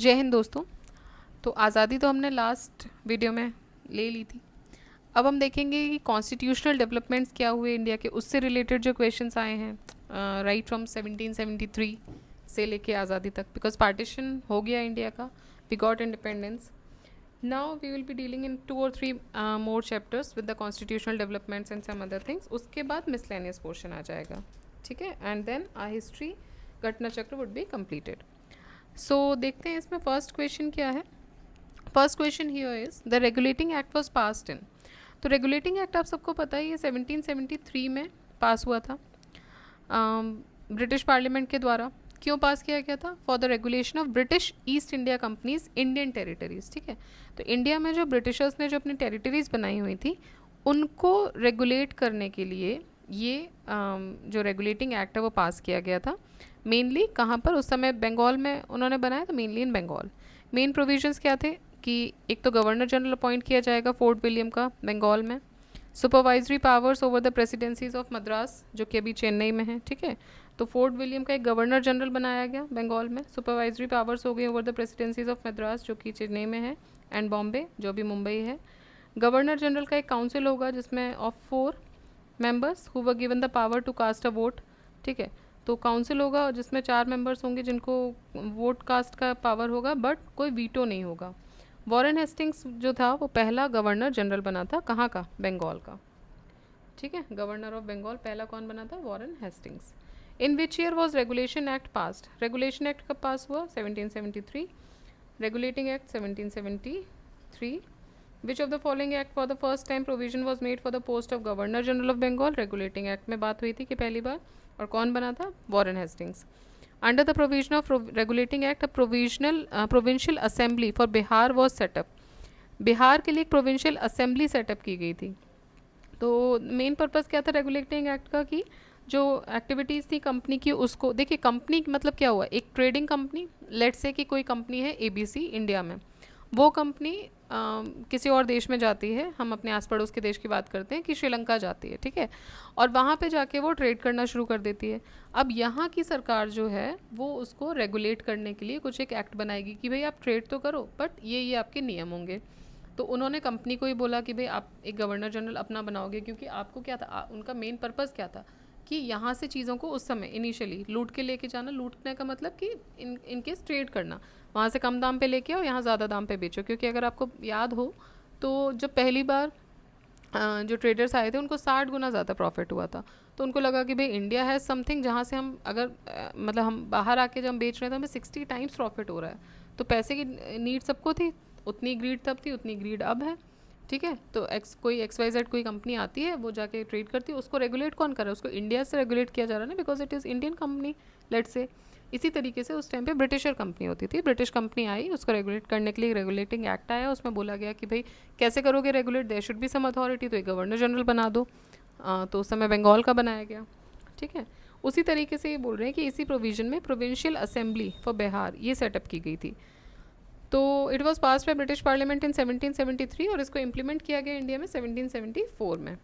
जय हिंद दोस्तों। तो आज़ादी तो हमने लास्ट वीडियो में ले ली थी। अब हम देखेंगे कि कॉन्स्टिट्यूशनल डेवलपमेंट्स क्या हुए इंडिया के, उससे रिलेटेड जो क्वेश्चंस आए हैं राइट फ्रॉम 1773 से लेके आज़ादी तक, बिकॉज पार्टीशन हो गया इंडिया का, we got independence. Now we will be dealing in 2 or 3 more chapters with the constitutional developments and some other things. उसके बाद मिसलेनियस पोर्शन आ जाएगा, ठीक है, एंड देन आ हिस्ट्री घटना चक्र वुड बी कंप्लीटेड। सो देखते हैं इसमें फर्स्ट क्वेश्चन क्या है। First question here is the regulating act was passed in. तो रेगुलेटिंग एक्ट आप सबको पता ही है 1773 में पास हुआ था ब्रिटिश पार्लियामेंट के द्वारा। क्यों पास किया गया था? For the regulation of British east India companies Indian territories, ठीक है। तो इंडिया में जो ब्रिटिशर्स ने जो अपनी टेरिटरीज बनाई हुई थी उनको रेगुलेट करने के लिए ये जो रेगुलेटिंग एक्ट है वो पास किया गया था। मेनली कहाँ पर? उस समय बंगाल में उन्होंने बनाया था, mainly in Bengal. Main provisions क्या थे कि एक तो गवर्नर जनरल अपॉइंट किया जाएगा फोर्ट विलियम का बंगाल में, supervisory powers over the presidencies of Madras जो कि अभी चेन्नई में है, ठीक है। तो फोर्ट विलियम का एक गवर्नर जनरल बनाया गया बंगाल में, सुपरवाइजरी पावर्स हो गई over the presidencies of Madras जो कि चेन्नई में है, एंड बॉम्बे जो अभी मुंबई है। गवर्नर जनरल का एक काउंसिल होगा जिसमें of 4 members who were given the power to cast a vote, ठीक है। तो काउंसिल होगा जिसमें 4 मेंबर्स होंगे जिनको वोट कास्ट का पावर होगा, बट कोई वीटो नहीं होगा। वॉरेन हेस्टिंग्स जो था वो पहला गवर्नर जनरल बना था, कहाँ का? बंगाल का, ठीक है। गवर्नर ऑफ बंगाल पहला कौन बना था? Warren Hastings. In which year was regulation act passed? Regulation act कब पास हुआ? 1773। Regulating act 1773। Which of the following act for the first time provision was made for the post of governor general of Bengal? Regulating act में बात हुई थी कि पहली बार, और कौन बना था? Warren Hastings. Under the provision of regulating act a provincial assembly for Bihar was setup. Bihar के लिए एक प्रोविंशियल असेंबली सेटअप की गई थी। तो मेन पर्पज़ क्या था रेगुलेटिंग एक्ट का कि जो एक्टिविटीज़ थी कंपनी की, उसको देखिए, कंपनी मतलब क्या हुआ? एक ट्रेडिंग कंपनी, लेट्स से कि कोई कंपनी है ABC इंडिया में, वो कंपनी किसी और देश में जाती है, हम अपने आस पड़ोस के देश की बात करते हैं कि श्रीलंका जाती है, ठीक है, और वहाँ पे जाके वो ट्रेड करना शुरू कर देती है। अब यहाँ की सरकार जो है वो उसको रेगुलेट करने के लिए कुछ एक एक्ट बनाएगी कि भाई आप ट्रेड तो करो, बट ये आपके नियम होंगे। तो उन्होंने कंपनी को ही बोला कि भाई आप एक गवर्नर जनरल अपना बनाओगे, क्योंकि आपको क्या था, उनका मेन पर्पज़ क्या था कि यहाँ से चीज़ों को उस समय इनिशियली लूट के लेके जाना। लूटने का मतलब कि इनकेस ट्रेड करना, वहाँ से कम दाम पे लेके आओ, यहाँ ज़्यादा दाम पे बेचो। क्योंकि अगर आपको याद हो तो जब पहली बार जो ट्रेडर्स आए थे उनको 60 गुना ज़्यादा प्रॉफिट हुआ था। तो उनको लगा कि भाई इंडिया है समथिंग जहाँ से हम अगर मतलब हम बाहर आके जब हम बेच रहे हैं तो हमें 60 टाइम्स प्रॉफिट हो रहा है। तो पैसे की नीड सबको थी, उतनी ग्रीड तब थी, उतनी ग्रीड अब है, ठीक है। तो कोई XYZ कोई कंपनी आती है, वो जाके ट्रेड करती है, उसको रेगुलेट कौन कर रहा है? उसको इंडिया से रेगुलेट किया जा रहा है ना, because it is Indian company, let's say. इसी तरीके से उस टाइम पे ब्रिटिशर कंपनी होती थी, ब्रिटिश कंपनी आई, उसको रेगुलेट करने के लिए रेगुलेटिंग एक्ट आया। उसमें बोला गया कि भाई कैसे करोगे regulate, there should be some authority, तो एक गवर्नर जनरल बना दो। तो उस समय बंगाल का बनाया गया, ठीक है। उसी तरीके से ये बोल रहे हैं कि इसी प्रोविजन में प्रोविंशियल असेंबली फॉर बिहार ये सेटअप की गई थी। तो it was pass by British parliament in 1773 और इसको इम्प्लीमेंट किया गया इंडिया में 1774 में।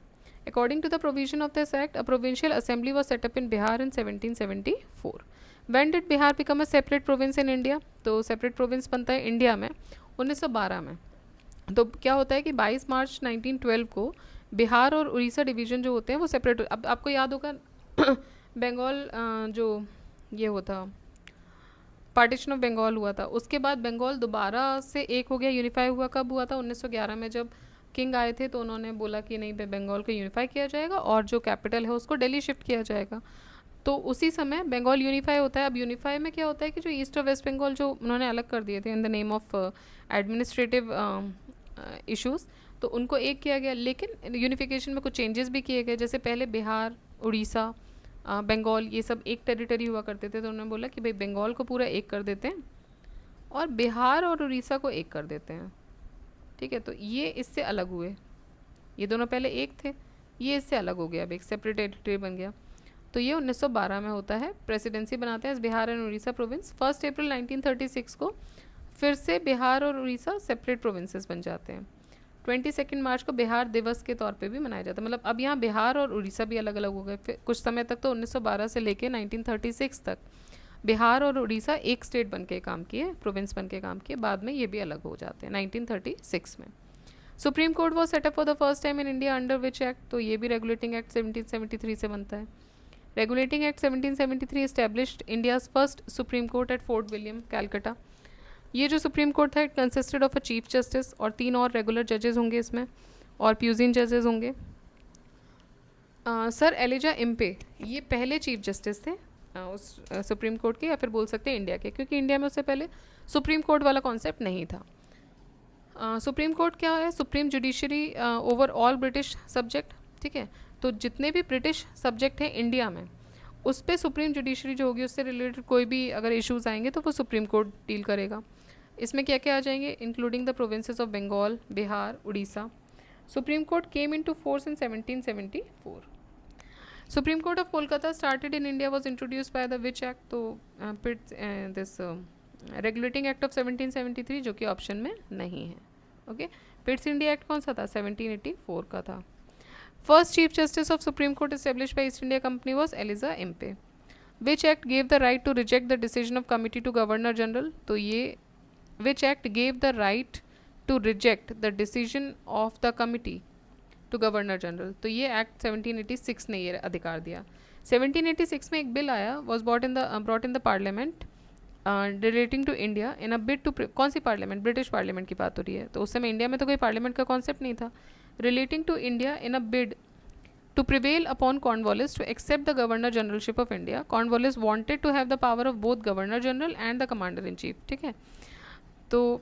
According to the provision of this act a provincial assembly was set up in Bihar in 1774। When did Bihar become a separate province in India? तो separate province बनता है India में 1912 में। तो क्या होता है कि 22 मार्च 1912 को बिहार और उड़ीसा डिवीज़न जो होते हैं वो सेपरेट। अब आपको याद होगा बंगाल जो ये होता पार्टीशन ऑफ बंगाल हुआ था, उसके बाद बंगाल दोबारा से एक हो गया, यूनिफाई हुआ। कब हुआ था? 1911 में जब किंग आए थे तो उन्होंने बोला कि नहीं, बंगाल को यूनिफाई किया जाएगा और जो कैपिटल है उसको दिल्ली शिफ्ट किया जाएगा। तो उसी समय बंगाल यूनिफाई होता है। अब यूनिफाई में क्या होता है कि जो ईस्ट और वेस्ट बंगाल जो उन्होंने अलग कर दिए थे in the name of administrative issues, तो उनको एक किया गया। लेकिन यूनिफिकेशन में कुछ चेंजेस भी किए गए, जैसे पहले बिहार, उड़ीसा, बंगाल ये सब एक टेरिटरी हुआ करते थे। तो उन्होंने बोला कि भाई बंगाल को पूरा एक कर देते हैं और बिहार और उड़ीसा को एक कर देते हैं, ठीक है। तो ये इससे अलग हुए, ये दोनों पहले एक थे, ये इससे अलग हो गया, अब एक सेपरेट टेरिटरी बन गया। तो ये 1912 में होता है, प्रेसिडेंसी बनाते हैं बिहार एंड उड़ीसा प्रोविंस। 1 अप्रैल 1936 को फिर से बिहार और उड़ीसा सेपरेट प्रोविंसेस बन जाते हैं। 22 मार्च को बिहार दिवस के तौर पे भी मनाया जाता है। मतलब अब यहाँ बिहार और उड़ीसा भी अलग अलग हो गए। फिर कुछ समय तक तो 1912 से लेके 1936 तक बिहार और उड़ीसा एक स्टेट बन के काम किए, प्रोविंस बन के काम किए, बाद में ये भी अलग हो जाते हैं 1936 में। Supreme court was setup for the first time in India under which act, तो ये भी रेगुलेटिंग एक्ट 1773 से बनता है। Regulating act 1773 established India's first supreme court at fort William, Calcutta. ये जो सुप्रीम कोर्ट था it consisted of a chief justice और 3 और रेगुलर जजेस होंगे इसमें, और प्यूजिन जजेस होंगे। सर एलिजा इम्पे ये पहले चीफ जस्टिस थे उस सुप्रीम कोर्ट के, या फिर बोल सकते हैं इंडिया के, क्योंकि इंडिया में उससे पहले सुप्रीम कोर्ट वाला कॉन्सेप्ट नहीं था। सुप्रीम कोर्ट क्या है? Supreme judiciary over all British subject, ठीक है। तो जितने भी ब्रिटिश सब्जेक्ट हैं इंडिया में, उस पर सुप्रीम जुडिशरी जो होगी, उससे रिलेटेड कोई भी अगर इश्यूज़ आएंगे तो वो सुप्रीम कोर्ट डील करेगा। इसमें क्या क्या आ जाएंगे? Including the provinces of Bengal, Bihar, Orissa. Supreme court came into force in 1774। Supreme court of Kolkata started in India was introduce by the which act, तो दिस रेगुलेटिंग एक्ट ऑफ 1773 जो कि ऑप्शन में नहीं है। ओके, पिट्स इंडिया एक्ट कौन सा था? 1784 का था। First chief justice of supreme court establish by East India Company was Elijah Impey. Which act gave the right to reject the decision of committee to governor general, तो ये which act gave the right to reject the decision of the committee to governor general, तो ये act 1786 ने ये अधिकार दिया। 1786 में एक बिल आया, was brought in the parliament relating to India in a bid to, कौन सी पार्लियामेंट? ब्रिटिश पार्लियामेंट की बात हो रही है, तो उस समय इंडिया में तो कोई पार्लियामेंट का कॉन्सेप्ट नहीं था। Relating to India in a bid to prevail upon Cornwallis to accept the governor generalship of India. Cornwallis wanted to have the power of both governor general and the commander in chief, ठीक है। तो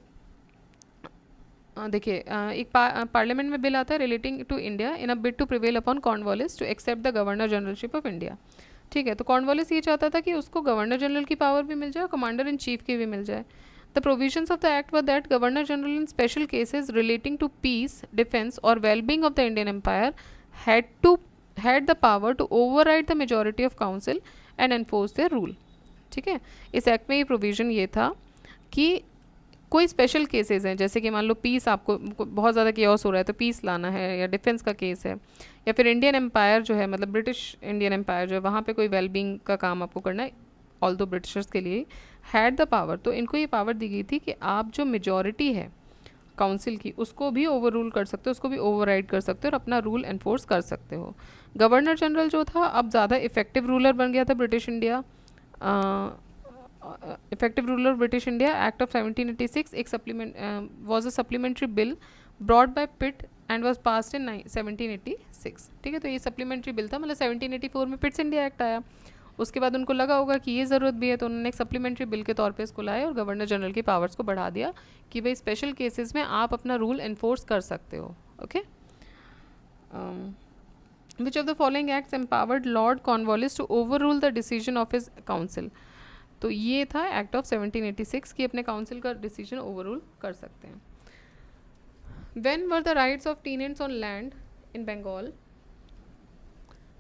देखिए एक parliament में bill आता है relating to India in a bid to prevail upon Cornwallis to accept the governor generalship of India, ठीक है। तो कॉर्नवालिस ये चाहता था कि उसको गवर्नर जनरल की पावर भी मिल जाए और कमांडर इन चीफ की भी मिल जाए। The provisions of the act were that governor general in special cases relating to peace, defence और wellbeing of the Indian empire had the power to override the majority of council and enforce their rule, ठीक है। इस act में ये provision ये था कि कोई स्पेशल केसेस हैं, जैसे कि मान लो पीस, आपको बहुत ज़्यादा केओस हो रहा है तो पीस लाना है, या डिफेंस का केस है, या फिर इंडियन एम्पायर जो है, मतलब ब्रिटिश इंडियन एम्पायर जो है, वहाँ पे कोई वेलबींग का काम आपको करना है, ऑल दो ब्रिटिशर्स के लिए हैड द पावर, तो इनको ये पावर दी गई थी कि आप जो मेजॉरिटी है काउंसिल की उसको भी ओवर रूल कर सकते हो, उसको भी ओवरराइड कर सकते हो और अपना रूल एनफोर्स कर सकते हो। गवर्नर जनरल जो था अब ज़्यादा इफेक्टिव रूलर बन गया था British India. Effective ruler British India act of 1786 एक supplement was a supplementary bill brought by Pitt and was passed in 1786, ठीक है। तो ये सप्लीमेंट्री बिल था, मतलब 1784 में पिट्स इंडिया एक्ट आया, उसके बाद उनको लगा होगा कि ये ज़रूरत भी है, तो उन्होंने एक सप्लीमेंट्री बिल के तौर पे इसको लाया और गवर्नर जनरल की पावर्स को बढ़ा दिया कि भाई स्पेशल केसेस में आप अपना रूल एनफोर्स कर सकते हो। Okay, which of the following acts empowered Lord Cornwallis to overrule the decision of his council, तो ये था एक्ट ऑफ 1786 कि अपने काउंसिल का डिसीजन ओवर रूल कर सकते हैं। When were the rights of tenants on land in Bengal,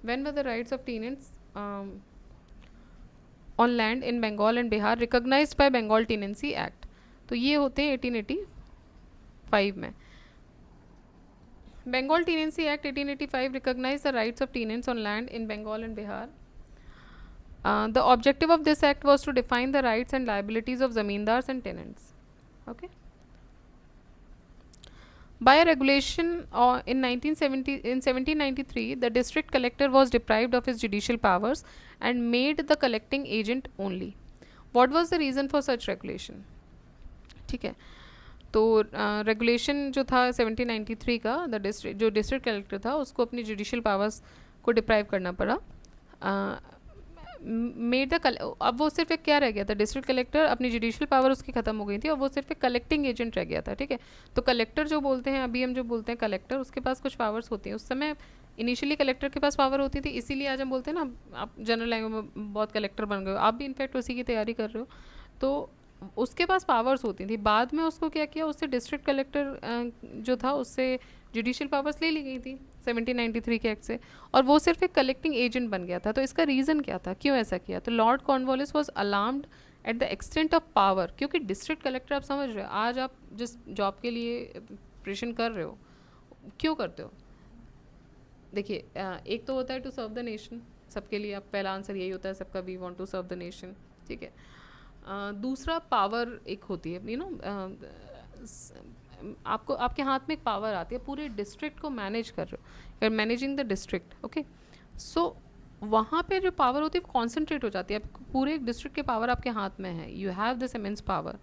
when were the rights of tenants on land in Bengal and Bihar recognized by Bengal tenancy act, तो ये होते हैं 1885 में। Bengal tenancy act 1885 recognize the rights of tenants on land in Bengal and Bihar. The objective of this act was to define the rights and liabilities of zamindars and tenants. Okay. By a regulation in 1793, the district collector was deprived of his judicial powers and made the collecting agent only. What was the reason for such regulation? ठीक है, तो regulation जो था 1793 का, जो district collector था उसको अपनी जुडिशियल पावर्स को डिप्राइव करना पड़ा। मेड द अब वो सिर्फ एक क्या रह गया था, डिस्ट्रिक्ट कलेक्टर, अपनी जुडिशियल पावर उसकी खत्म हो गई थी और वो सिर्फ एक कलेक्टिंग एजेंट रह गया था, ठीक है। तो कलेक्टर जो बोलते हैं, अभी हम जो बोलते हैं कलेक्टर, उसके पास कुछ पावर्स होती हैं। उस समय इनिशियली कलेक्टर के पास पावर होती थी, इसीलिए आज हम बोलते हैं ना आप जनरल लैंग्वेज में बहुत कलेक्टर बन गए हो, आप भी इनफैक्ट उसी की तैयारी कर रहे हो, तो उसके पास पावर्स होती थी। बाद में उसको क्या किया, उससे डिस्ट्रिक्ट कलेक्टर जो था उससे जुडिशियल पावर्स ले ली गई थी 1793 के एक्ट से, और वो सिर्फ एक कलेक्टिंग एजेंट बन गया था। तो इसका रीज़न क्या था, क्यों ऐसा किया? तो Lord Cornwallis was alarmed at the extent of power, क्योंकि डिस्ट्रिक्ट कलेक्टर आप समझ रहे हो, आज आप जिस जॉब के लिए प्रिपरेशन कर रहे हो क्यों करते हो? देखिए एक तो होता है टू सर्व द नेशन, सबके लिए आप पहला आंसर यही होता है सबका, we want to serve the nation, ठीक है। दूसरा पावर एक होती है, आपको आपके हाथ में एक पावर आती है, पूरे डिस्ट्रिक्ट को मैनेज कर रहे हो, you are managing the district, okay. So वहाँ पे जो पावर होती है वो कॉन्सेंट्रेट हो जाती है, पूरे एक डिस्ट्रिक्ट के पावर आपके हाथ में है, you have this immense power.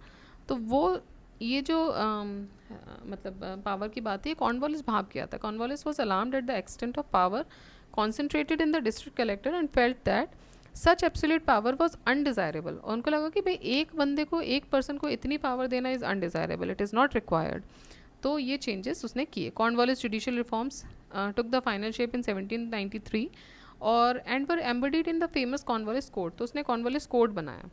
तो वो ये जो मतलब पावर की बात है, कॉर्नवालिस भाप किया था। Cornwallis was alarmed at the extent of power concentrated in the district collector and felt that such absolute power was undesirable. और उनको लगा कि भाई एक बंदे को, एक पर्सन को इतनी पावर देना is undesirable, it is not required. तो ये चेंजेस उसने किए। Cornwallis judicial reforms took the final shape in 1793 और and were embedded in the famous Cornwallis code. तो उसने कॉर्नवालिस कोड बनाया।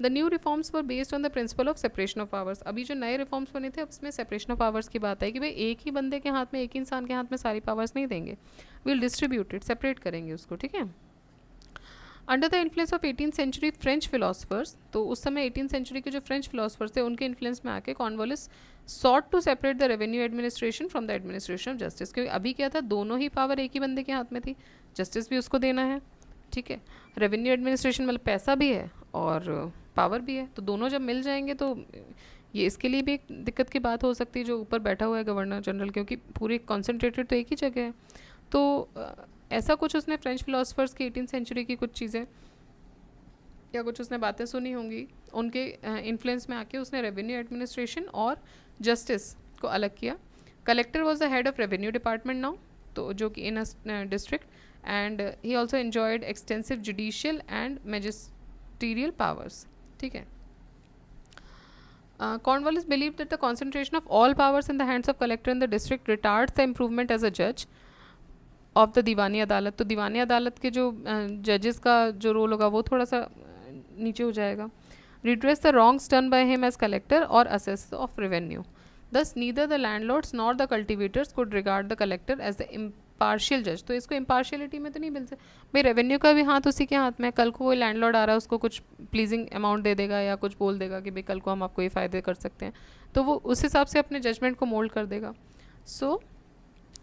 The new reforms were based on the principle of separation of powers. अभी जो नए reforms बने थे उसमें सेपरेशन ऑफ पावर्स की बात है कि भाई एक ही बंदे के हाथ में, एक ही इंसान के हाथ में सारी पावर्स नहीं देंगे, विल डिस्ट्रीब्यूटेड, सेपरेट करेंगे उसको, ठीक है। Under the influence of 18th century French philosophers, तो उस समय 18th सेंचुरी के जो फ्रेंच फिलोसफर्स थे उनके इन्फ्लुएंस में आके Cornwallis sought to separate the revenue administration from the administration of justice. क्योंकि अभी क्या था, दोनों ही पावर एक ही बंदे के हाथ में थी, जस्टिस भी उसको देना है, ठीक है। रेवेन्यू एडमिनिस्ट्रेशन मतलब पैसा भी है और पावर भी है, तो दोनों जब मिल जाएंगे तो ये इसके लिए भी एक दिक्कत की बात हो सकती है जो ऊपर बैठा हुआ है गवर्नर जनरल, क्योंकि पूरी कॉन्सेंट्रेटेड तो एक ही जगह है। तो ऐसा कुछ उसने फ्रेंच फिलोसफर्स की 18th सेंचुरी की कुछ चीज़ें या कुछ उसने बातें सुनी होंगी, उनके इन्फ्लुएंस में आके उसने रेवेन्यू एडमिनिस्ट्रेशन और जस्टिस को अलग किया। Collector was the head of revenue department now, तो जो कि in a district, and he also enjoyed extensive judicial and magisterial powers, ठीक है। Cornwallis believed that the concentration of all powers in the hands of collector in the district retards the improvement as a judge of the Diwani Adalat. तो दीवानी अदालत के जो जजेस का जो role होगा वो थोड़ा सा नीचे हो जाएगा। Redress the wrongs done by him as collector और assessor of revenue. Thus neither the landlords nor the cultivators could regard the collector as the impartial जज। तो इसको इम्पार्शियलिटी में तो नहीं मिल सकता, भाई रेवेन्यू का भी हाथ उसी के हाथ में है। कल को कोई लैंडलॉर्ड आ रहा है, उसको कुछ प्लीजिंग अमाउंट दे देगा या कुछ बोल देगा कि भाई कल को हम आपको ये फ़ायदे कर सकते हैं, तो वो उस हिसाब से अपने जजमेंट को मोल्ड कर देगा। So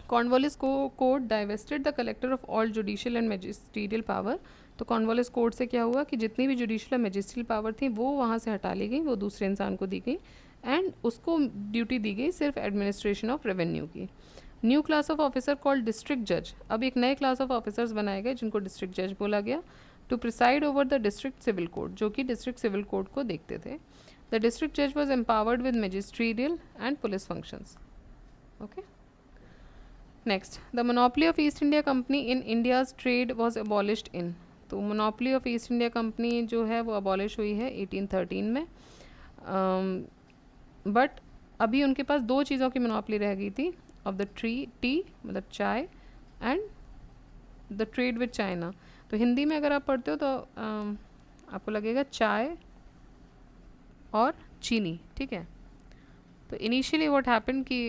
Cornwallis code divested the collector of all judicial and magisterial power. तो कॉर्नवालिस कोड से क्या हुआ कि जितनी भी जुडिशियल और मैजिस्ट्रियल पावर थी वो वहाँ से हटा ली गई, वो दूसरे इंसान को दी गई, एंड उसको ड्यूटी दी गई सिर्फ एडमिनिस्ट्रेशन ऑफ रेवेन्यू की। New class of officer called district जज। अब एक नए क्लास ऑफ ऑफिसर्स बनाए गए जिनको डिस्ट्रिक्ट जज बोला गया, to preside over the district civil code, जो कि डिस्ट्रिक्ट सिविल कोड को देखते थे। द डिस्ट्रिक्ट जज was empowered with magisterial and police functions, okay. Next, the monopoly of East India company in India's trade was abolished in. तो monopoly of East India company जो है वो abolish हुई है 1813 में, बट अभी उनके पास दो चीज़ों की मोनोपोली रह गई थी, ऑफ द टी मतलब चाय, and the trade with China. तो हिंदी में अगर आप पढ़ते हो तो आपको लगेगा चाय और चीनी, ठीक है। तो इनिशियली व्हाट हैपेंड कि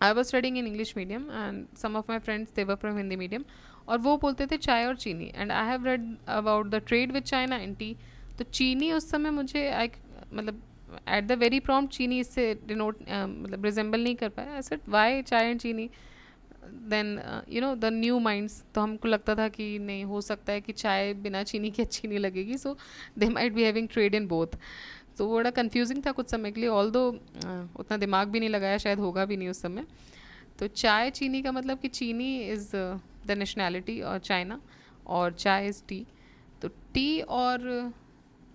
I was studying in English medium and some of my friends they were from Hindi medium, और वो बोलते थे चाय और चीनी, and I have read about the trade with China and tea. तो चीनी उस समय मुझे मतलब एट द वेरी प्रॉम्प्ट चीनी इससे डिनोट मतलब रिजेंबल नहीं कर पाया। I said why chai and chini, then you know the new minds, तो हमको लगता था कि नहीं हो सकता है कि चाय बिना चीनी के अच्छी नहीं लगेगी, so they might be having trade in both. तो बड़ा कंफ्यूजिंग था कुछ समय के लिए, ऑल दो उतना दिमाग भी नहीं लगाया, शायद होगा भी नहीं उस समय। तो चाय चीनी का मतलब कि चीनी इज़ द नेशनैलिटी और चाइना, और चाय इज़ टी। तो टी और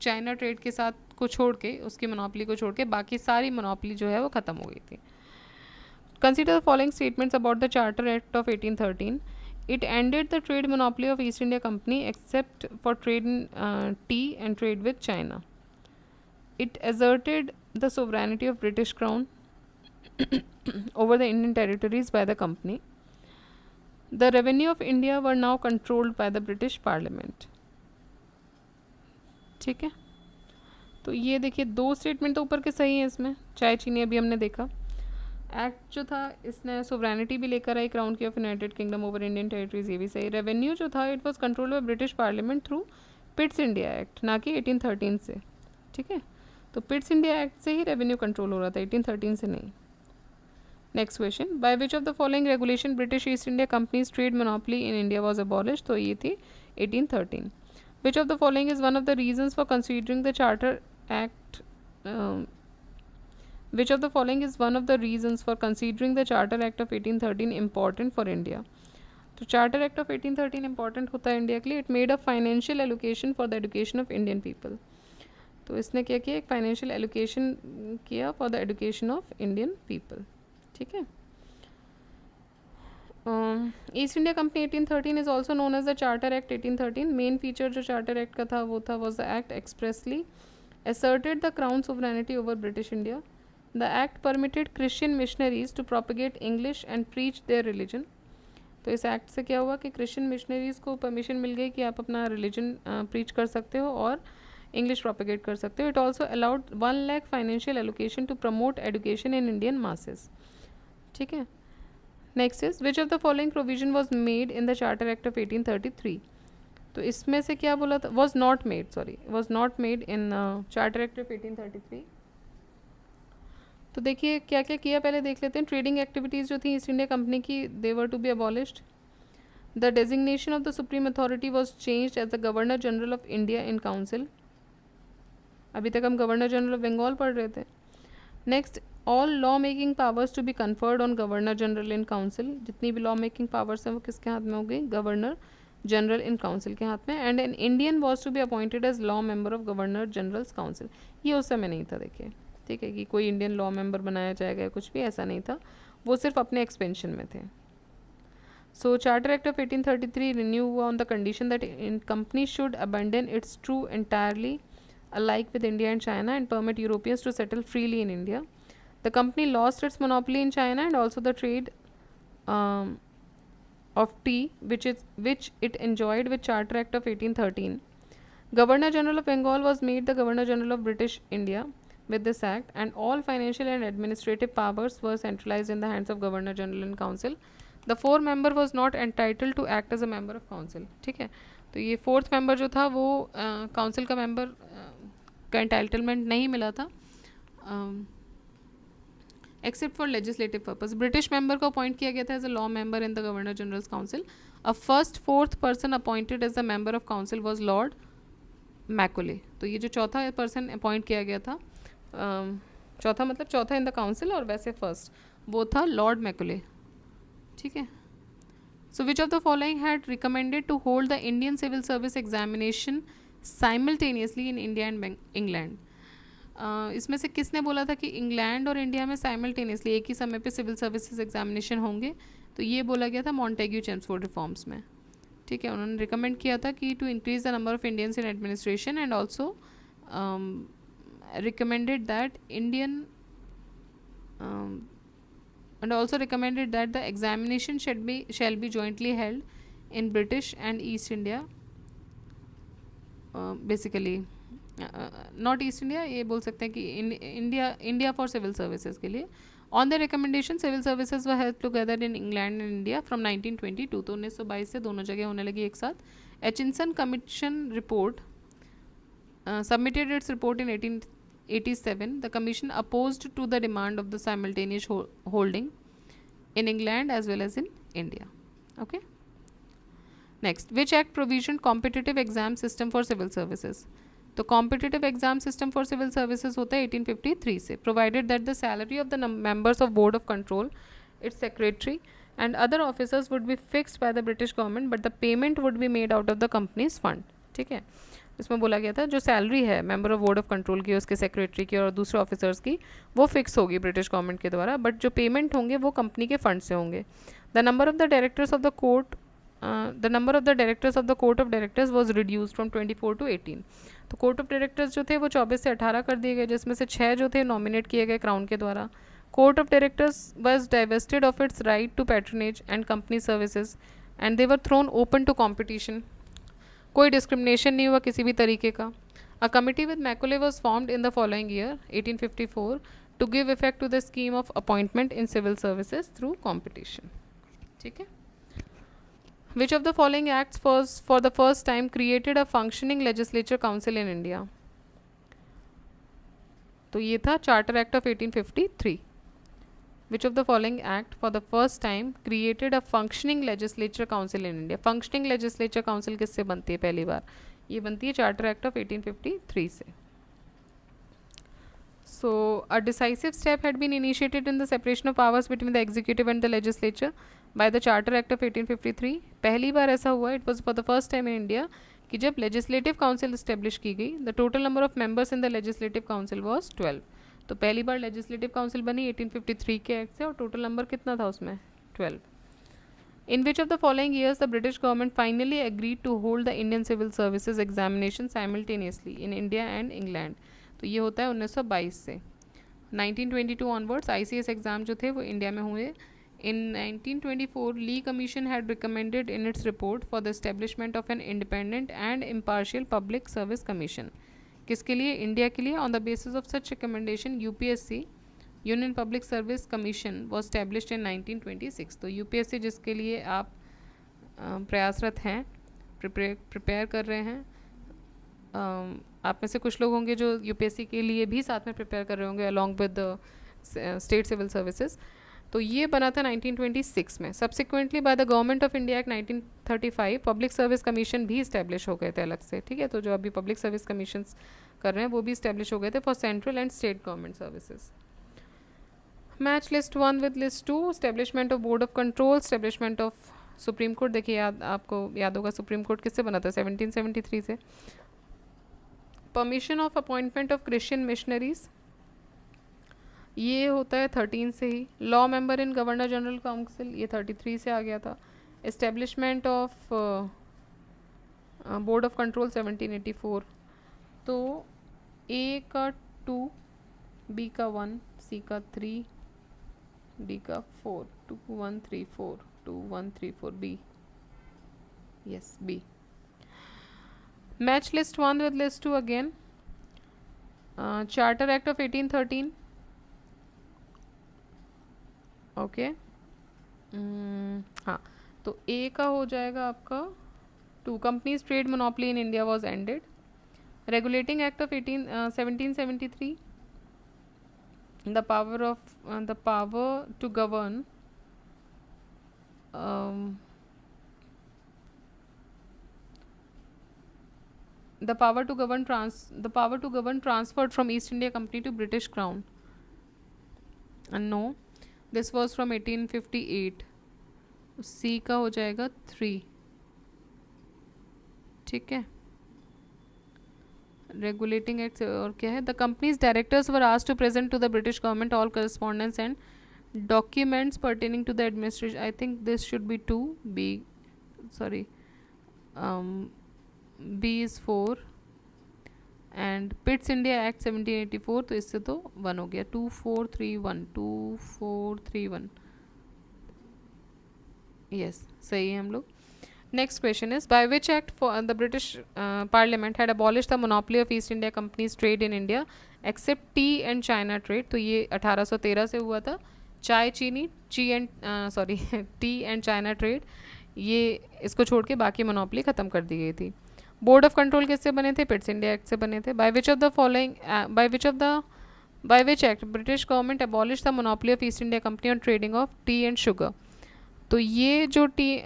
चाइना ट्रेड के साथ को छोड़ के, उसकी मोनोपोली को छोड़ के बाकी सारी मोनोपोली जो है वो ख़त्म हो गई थी। Consider the following statements about the charter act of 1813। It ended the trade monopoly of East India Company except for trade in tea and trade with China. It asserted the sovereignty of British Crown over the Indian territories by the company. The revenue of India were now controlled by the British Parliament. ठीक है, तो ये देखिए दो statement तो ऊपर के सही हैं इसमें, चाय चीनी अभी हमने देखा। एक्ट जो था इसने सोवरेनिटी भी लेकर आई क्राउन की of United kingdom over Indian territories, ये भी सही। रेवेन्यू जो था it was controlled by British parliament through Pitt's India act, ना कि 1813 से, ठीक है। तो पिट्स इंडिया एक्ट से ही रेवेन्यू कंट्रोल हो रहा था, 1813 से नहीं। Next question, by which of the following regulation British east India companies trade monopoly in India was abolished. तो ये थी 1813। विच of the following is one of the reasons for considering the charter act which of the following is one of the reasons for considering the charter act of 1813 important for India? तो charter act of 1813 important होता है India के लिए. It made a financial allocation for the education of Indian people. तो इसने क्या किया, एक फाइनेंशियल एलोकेशन किया for the education of Indian people. ठीक है. East India Company 1813 is also known as the charter act 1813. Main feature जो charter act का था वो था was the act expressly asserted the crown sovereignty over British India. The act permitted Christian missionaries to propagate English and preach their religion. तो इस act से क्या हुआ कि क्रिश्चियन मिशनरीज़ को परमिशन मिल गई कि आप अपना रिलीजन प्रीच कर सकते हो और इंग्लिश प्रोपेगेट कर सकते हो. It also allowed 1 lakh financial allocation to promote education in Indian masses. ठीक है. Next is which of the following provision was made in the charter act of 1833. तो इसमें से क्या बोला था, was not made in charter act of 1833. तो देखिए क्या क्या किया, पहले देख लेते हैं. ट्रेडिंग एक्टिविटीज़ जो थी ईस्ट इंडिया कंपनी की, they were to be abolished. The designation of the supreme authority was changed as the governor general of India in council. अभी तक हम गवर्नर जनरल ऑफ बंगाल पढ़ रहे थे. Next, all law making powers to be conferred on governor general in council. जितनी भी law making powers हैं वो किसके हाथ में हो गई, गवर्नर जनरल इन काउंसिल के हाथ में. And an Indian was to be appointed as law member of governor general's council. ये उस समय नहीं था, देखिए. ठीक है, कि कोई इंडियन लॉ मेंबर बनाया जाएगा, कुछ भी ऐसा नहीं था. वो सिर्फ अपने एक्सपेंशन में थे. सो चार्टर एक्ट ऑफ 1833 रिन्यू हुआ on the condition that in company should abandon it's true entirely alike with India and China and permit Europeans to settle freely in India. The company lost its monopoly in China and also the trade of tea, which it enjoyed with Charter Act of 1813. Governor General of Bengal was made the Governor General of British India with this act, and all financial and administrative powers were centralized in the hands of Governor General and Council. The fourth member was not entitled to act as a member of council. ठीक है. तो ये fourth member जो था वो council का member का entitlement नहीं मिला था except for legislative purpose. British member को अपॉइंट किया गया था as a law member in the governor general's council. A first fourth person appointed as a member of council was Lord Macaulay. तो ये जो चौथा पर्सन अपॉइंट किया गया था, चौथा मतलब चौथा इन द काउंसिल, और वैसे फर्स्ट वो था लॉर्ड मैकोले. ठीक है. So which of the following had recommended to hold the Indian civil service examination simultaneously in India and England? इसमें से किसने बोला था कि इंग्लैंड और इंडिया में साइमल्टेनियसली एक ही समय पे सिविल सर्विसेज एग्जामिनेशन होंगे? तो ये बोला गया था मॉन्टेग्यू चेम्सफोर्ड रिफॉर्म्स में. ठीक है. उन्होंने रिकमेंड किया था कि to increase the number of Indians in administration and also recommended that and also recommended that the examination shall be jointly held in British and East India. Basically not East India, ये बोल सकते हैं कि India for civil services के लिए. On the recommendation, civil services were held together in England and India from 1922. तो 1922 से दोनों जगह होने लगी एक साथ. Hutchinson Commission report submitted its report in 1887. The commission opposed to the demand of the simultaneous holding in England as well as in India. Okay. Next, which act provisioned competitive exam system for civil services? तो competitive exam system for civil services होता है 1853 से. Provided that the salary of the members of board of control, its secretary and other officers would be fixed by the British government, but the payment would be made out of the company's fund. ठीक है. इसमें बोला गया था जो salary है member of board of control की, उसके सेक्रेटरी की और दूसरे ऑफिसर्स की, वो फिक्स होगी ब्रिटिश गवर्नमेंट के द्वारा, बट जो पेमेंट होंगे वो कंपनी के फंड से होंगे. The number of the directors of the court of directors was reduce from 24 to 18. तो कोर्ट ऑफ डायरेक्टर्स जो थे वो 24 से 18 कर दिए गए, जिसमें से 6 जो थे नॉमिनेट किए गए क्राउन के द्वारा. Court of directors was divested of its right to patronage and company services and they were thrown open to competition. कोई डिस्क्रिमिनेशन नहीं हुआ किसी भी तरीके का. A committee with Macaulay was formed in the following year 1854 to give effect to the scheme of appointment in civil services through competition. ठीक है. Which of the following acts for the first time created a functioning legislature council in India? तो ये था charter act of 1853. Which of the following act for the first time created a functioning legislature council in India? Functioning legislature council किससे बनती है पहली बार? ये बनती है चार्टर एक्ट ऑफ 1853 से. So, a decisive step had been initiated in the separation of powers between the executive and the legislature by the Charter Act of 1853. पहली बार ऐसा हुआ, it was for the first time in India, कि जब legislative council establish की गई, the total number of members in the legislative council was 12. तो पहली बार legislative council बनी 1853 के एक्ट से, और total number कितना था उसमें? 12. In which of the following years the British government finally agreed to hold the Indian Civil Services examination simultaneously in India and England? तो ये होता है 1922 से. 1922 ऑनवर्ड्स ICS एग्ज़ाम जो थे वो इंडिया में हुए. In 1924, Lee Commission had recommended in its report for the establishment of an independent and impartial public service commission. किसके लिए? इंडिया के लिए. On the basis of such recommendation, UPSC Union Public Service Commission was established in 1926. तो UPSC जिसके लिए आप प्रयासरत हैं, प्रिपेयर कर रहे हैं, आप में से कुछ लोग होंगे जो यूपीएससी के लिए भी साथ में प्रिपेयर कर रहे होंगे along with state civil services. तो ये बना था 1926 में. Subsequently by the government of India act 1935 public service commission भी इस्टेब्लिश हो गए थे अलग से. ठीक है, तो जो अभी पब्लिक सर्विस कमीशन कर रहे हैं वो भी इस्टेब्लिश हो गए थे for central and state government services. Match list 1 with list 2. Establishment of board of control, establishment of supreme court. देखिए आपको याद होगा सुप्रीम कोर्ट किससे बना था? 1773 से. Permission of appointment of Christian missionaries, ये होता है 13 से ही. Law member in governor general council, ये 33 से आ गया था. Establishment of board of control 1784. तो ए का 2, बी का 1, सी का 3, डी का 4, 2 1 3 4, 2 1 3 4, B. Yes, B. Match list 1 with list 2 again. Charter Act of 1813. Okay. हाँ, तो ए का हो जाएगा आपका 2. Company's trade monopoly in India was ended. Regulating act of 1773. The power to govern the power to govern transferred from East India Company to British Crown. And no, this was from 1858. C का हो जाएगा 3. ठीक है. Regulating Act और क्या है? The company's directors were asked to present to the British government all correspondence and documents pertaining to the administration. I think this should be 2. B, sorry. B is 4 and Pitt's India Act 1784. तो इससे तो 1 हो गया. 2431, 2431. Yes, सही है हम लोग. Next question is by which act the British parliament had abolish the monopoly of East India companies trade in India accept T and China trade. तो ये 1813 से हुआ था. चाय चीनी, टी एंड चाइना ट्रेड, ये इसको छोड़ के बाकी मोनोपोली ख़त्म कर दी गई थी. बोर्ड ऑफ कंट्रोल किससे बने थे? पिट्स इंडिया एक्ट से बने थे. By which act British government abolish the monopoly of East India company on trading of T and sugar. तो ये जो टी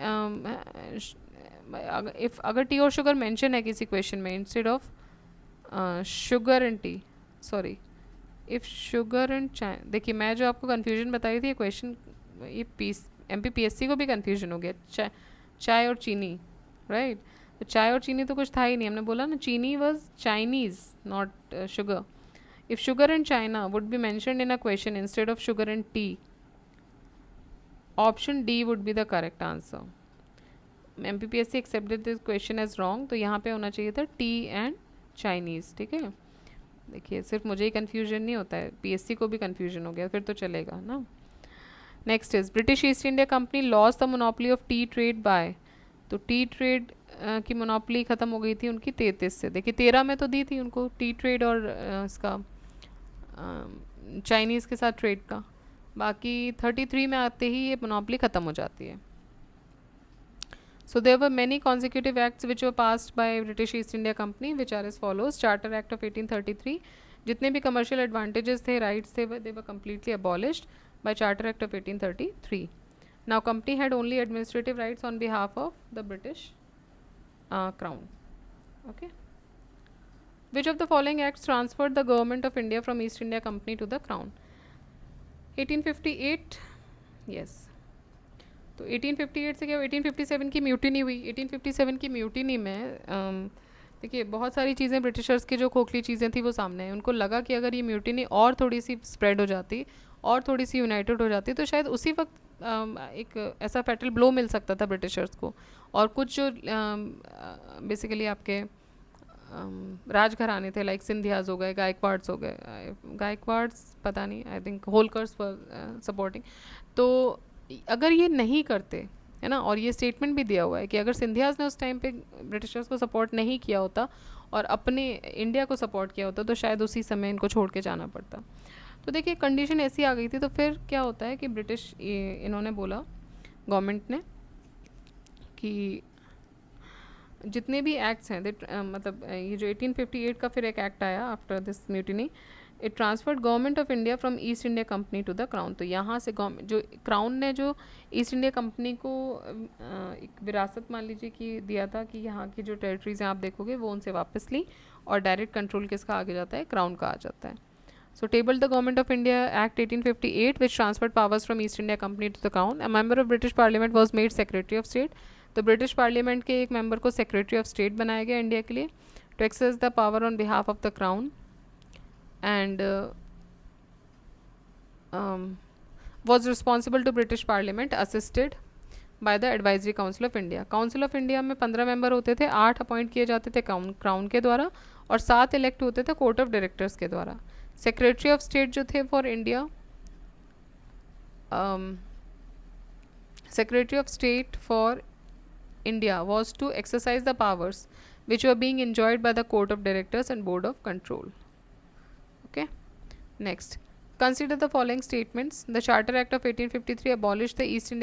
अगर टी और शुगर मेंशन है किसी क्वेश्चन में instead of sugar and T, sorry, if sugar and चाय. देखिए मैं जो आपको कन्फ्यूजन बताई थी, ये क्वेश्चन ये MPPSC को भी कन्फ्यूजन हो गया. चाय और चीनी, राइट. तो चाय और चीनी तो कुछ था ही नहीं. हमने बोला ना chini was Chinese not sugar. If sugar and China would be mentioned in a question instead of sugar and tea, option D would be the correct answer. MPPSC accepted this question as wrong. तो यहाँ पे होना चाहिए था T and Chinese. ठीक है, देखिए सिर्फ मुझे ही कन्फ्यूजन नहीं होता है, PSC को भी कन्फ्यूजन हो गया, फिर तो चलेगा ना. Next is British east India company loss the monopoly of T trade by. तो टी ट्रेड की मोनोपोली ख़त्म हो गई थी उनकी 33 से. देखिए 13 में तो दी थी उनको टी ट्रेड और इसका चाइनीज़ के साथ ट्रेड का. बाकी 33 में आते ही ये मोनोपोली ख़त्म हो जाती है. So there were many consecutive acts which were passed by British East India Company which are as follows. Charter Act of 1833. जितने भी commercial advantages थे, rights थे, they were completely abolished by Charter Act of 1833. Now company had only administrative rights on behalf of the British Crown. Okay. Which of the following acts transferred the government of India from East India Company to the Crown? 1858. Yes. तो 1858 से क्या 1857 की mutiny हुई. 1857 की mutiny में देखिए बहुत सारी चीज़ें ब्रिटिशर्स की जो खोखली चीज़ें थी वो सामने हैं. उनको लगा कि अगर ये म्यूटिनी और थोड़ी सी स्प्रेड हो जाती और थोड़ी सी यूनाइटेड हो जाती तो शायद उसी वक्त एक ऐसा फैटल ब्लो मिल सकता था ब्रिटिशर्स को. और कुछ जो बेसिकली आपके राजघराने थे लाइक सिंधियाज हो गए, गायकवाड्स हो गए. गायकवाड्स पता नहीं, I think Holkars for supporting. तो अगर ये नहीं करते है ना, और ये स्टेटमेंट भी दिया हुआ है कि अगर सिंधियाज ने उस टाइम पे ब्रिटिशर्स को सपोर्ट नहीं किया होता और अपने इंडिया को सपोर्ट किया होता तो शायद उसी समय इनको छोड़ के जाना पड़ता. तो देखिए कंडीशन ऐसी आ गई थी. तो फिर क्या होता है कि ब्रिटिश इन्होंने बोला, गवर्नमेंट ने, कि जितने भी एक्ट्स हैं मतलब ये जो 1858 का फिर एक एक्ट आया after this mutiny, it transferred government of India from East India Company to the crown. तो यहाँ से जो क्राउन ने जो ईस्ट इंडिया कंपनी को एक विरासत मान लीजिए कि दिया था कि यहाँ की जो टेरिटरीज हैं आप देखोगे वो उनसे वापस ली और डायरेक्ट कंट्रोल किसका आगे जाता है, क्राउन का आ जाता है. So tabled the Government of India Act 1858 which transferred powers from East India Company to the Crown. A member of British Parliament was made Secretary of State. तो ब्रिटिश पार्लियामेंट के एक मेंबर को secretary of state बनाया गया India के लिए to access the power on behalf of the crown and was responsible to British parliament assisted by the advisory council of India. Council of India में 15 member होते थे, 8 appoint किए जाते थे क्राउन के द्वारा और 7 इलेक्ट होते थे कोर्ट ऑफ डायरेक्टर्स के द्वारा. सेक्रेटरी ऑफ स्टेट जो थे for India, secretary of state for India was to exercise the powers which were being enjoyed by the Court of Directors and Board of Control. Okay. Next, consider the following statements. The Charter Act of 1853 abolished the East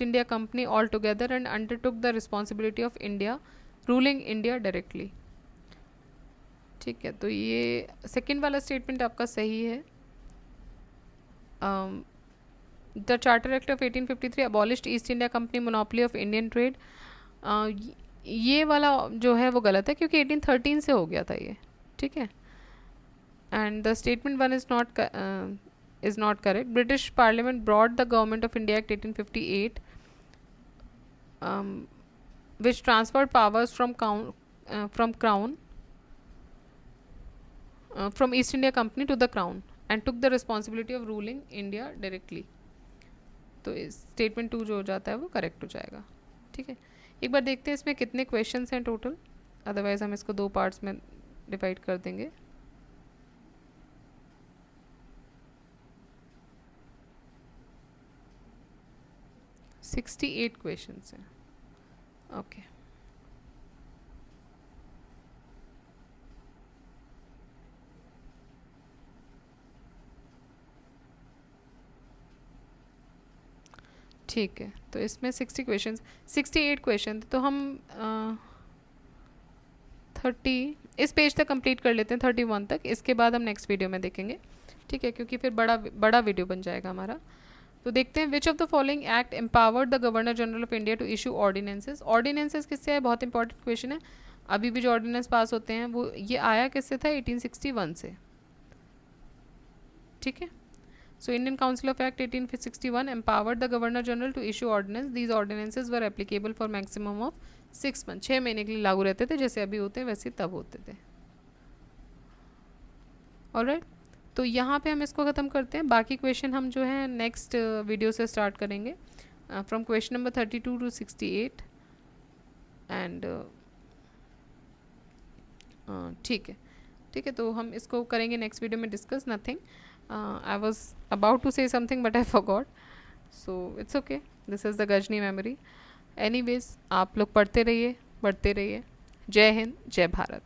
India Company altogether and undertook the responsibility of India, ruling India directly. ठीक है, तो ये second वाला statement आपका सही है. The Charter Act of 1853 abolished East India Company monopoly of Indian trade. ये वाला जो है वो गलत है क्योंकि 1813 से हो गया था ये. ठीक है. And the statement one is not correct. British Parliament brought the Government of India Act 1858 which transferred powers from East India Company to the Crown and took the responsibility of ruling India directly. तो statement 2 जो हो जाता है वो correct हो जाएगा. ठीक है, एक बार देखते हैं इसमें कितने क्वेश्चंस हैं टोटल, अदरवाइज हम इसको 2 पार्ट्स में डिवाइड कर देंगे. – 68 क्वेश्चंस हैं. ओके. ठीक है, तो इसमें 68 क्वेश्चन, तो हम 30 इस पेज तक कंप्लीट कर लेते हैं, 31 तक. इसके बाद हम नेक्स्ट वीडियो में देखेंगे. ठीक है, क्योंकि फिर बड़ा वीडियो बन जाएगा हमारा. तो देखते हैं which of the following act empowered the governor general of India to issue ordinances. Ordinances किससे है, बहुत इंपॉर्टेंट क्वेश्चन है. अभी भी जो ऑर्डिनेंस पास होते हैं वो ये आया किससे था, 1861 से. ठीक है. So Indian Council of Act 1861 empowered the Governor General to issue ordinance. These ordinances were applicable for maximum of 6 months. 6 महीने के लिए लागू रहते थे, जैसे अभी होते हैं वैसे तब होते थे. ऑलराइट, तो यहाँ पे हम इसको ख़त्म करते हैं. बाकी क्वेश्चन हम जो है नेक्स्ट वीडियो से स्टार्ट करेंगे from question number 32 to 68 and ठीक है. ठीक है, तो हम इसको करेंगे नेक्स्ट वीडियो में discuss. Nothing, I was about to say something but I forgot, so it's okay. This is the Gajni memory. Anyways, आप लोग पढ़ते रहिए, बढ़ते रहिए. जय हिंद, जय भारत.